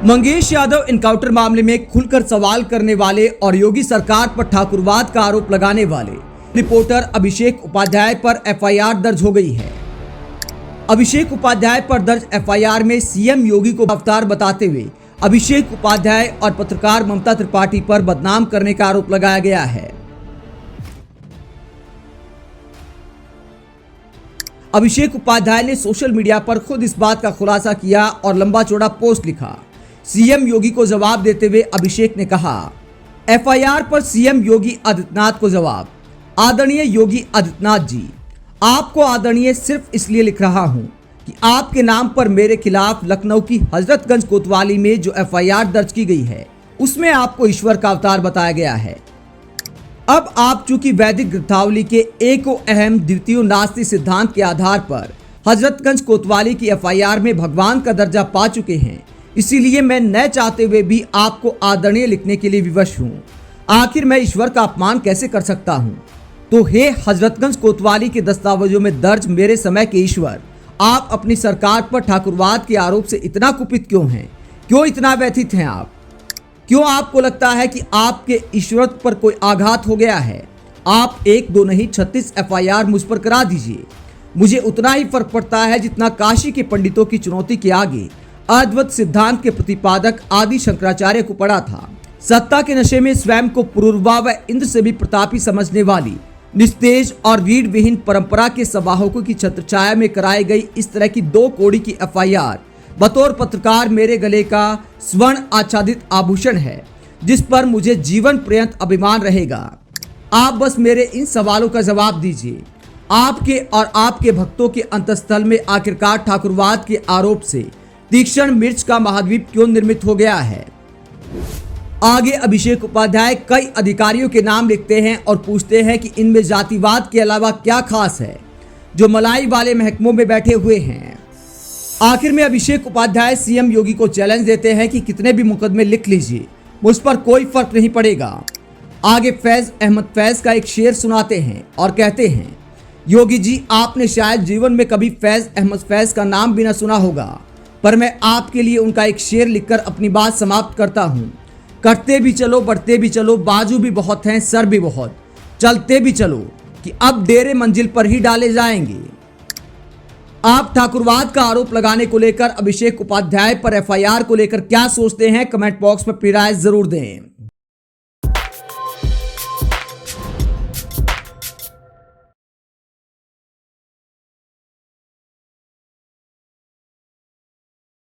Mangesh Yadav encounter मामले में खुलकर सवाल करने वाले और योगी सरकार पर ठाकुरवाद का आरोप लगाने वाले रिपोर्टर अभिषेक उपाध्याय पर एफआईआर दर्ज हो गई है। अभिषेक उपाध्याय पर दर्ज एफआईआर में सीएम योगी को अवतार बताते हुए अभिषेक उपाध्याय और पत्रकार ममता त्रिपाठी पर बदनाम करने का आरोप लगाया गया है। अभिषेक उपाध्याय ने सोशल मीडिया पर खुद इस बात का खुलासा किया और लंबा चौड़ा पोस्ट लिखा। सीएम योगी को जवाब देते हुए अभिषेक ने कहा, एफआईआर पर सीएम योगी आदित्यनाथ को जवाब। आदरणीय योगी आदित्यनाथ जी, आपको आदरणीय सिर्फ इसलिए लिख रहा हूं कि आपके नाम पर मेरे खिलाफ लखनऊ की हजरतगंज कोतवाली में जो एफआईआर दर्ज की गई है उसमें आपको ईश्वर का अवतार बताया गया है। अब आप चूंकि वैदिक ग्रंथावली के एको अहम द्वितीय नास्ति सिद्धांत के आधार पर हजरतगंज कोतवाली की एफआईआर में भगवान का दर्जा पा चुके हैं, इसीलिए मैं न चाहते हुए भी आपको आदरणीय लिखने के लिए विवश हूँ। आखिर मैं ईश्वर का अपमान कैसे कर सकता हूँ? तो हे हजरतगंज कोतवाली के दस्तावेजों में दर्ज मेरे समय के ईश्वर, आप अपनी सरकार पर ठाकुरवाद के आरोप से इतना कुपित क्यों हैं? क्यों इतना व्यथित हैं आप? क्यों आपको लगता है कि आपके ईश्वर पर कोई आघात हो गया है? आप 1 2 नहीं 36 एफआईआर मुझ पर करा दीजिए। मुझे उतना ही फर्क पड़ता है जितना काशी के पंडितों की चुनौती के आगे अद्वैत सिद्धांत के प्रतिपादक आदि शंकराचार्य को पड़ा था। सत्ता के नशे में स्वयं को पूर्वा व इंद्र से भी प्रतापी समझने वाली निस्तेज और रीढ़ विहीन परंपरा के सबाहकों की छत्रछाया में कराई गई इस तरह की 2 कौड़ी की एफआईआर बतौर पत्रकार मेरे गले का स्वर्ण आच्छादित आभूषण है, जिस पर मुझे जीवन पर्यंत अभिमान रहेगा। आप बस मेरे इन सवालों का जवाब दीजिए। आपके और आपके भक्तों के अंतस्थल में आखिरकार ठाकुरवाद के आरोप से तीक्ष्ण मिर्च का महाद्वीप क्यों निर्मित हो गया है? आगे अभिषेक उपाध्याय कई अधिकारियों के नाम लिखते हैं और पूछते हैं कि इनमें जातिवाद के अलावा क्या खास है जो मलाई वाले महकमों में बैठे हुए हैं। आखिर में अभिषेक उपाध्याय सीएम योगी को चैलेंज देते हैं कि कितने भी मुकदमे लिख लीजिए, मुझ पर कोई फर्क नहीं पड़ेगा। आगे फैज अहमद फैज का एक शेर सुनाते हैं और कहते हैं, योगी जी, आपने शायद जीवन में कभी फैज अहमद फैज का नाम भी न सुना होगा, पर मैं आपके लिए उनका एक शेर लिखकर अपनी बात समाप्त करता हूँ। करते भी चलो, बढ़ते भी चलो, बाजू भी बहुत हैं, सर भी बहुत, चलते भी चलो कि अब डेरे मंजिल पर ही डाले जाएंगे। आप ठाकुरवाद का आरोप लगाने को लेकर अभिषेक उपाध्याय पर एफआईआर को लेकर क्या सोचते हैं? कमेंट बॉक्स में अपनी राय जरूर दें।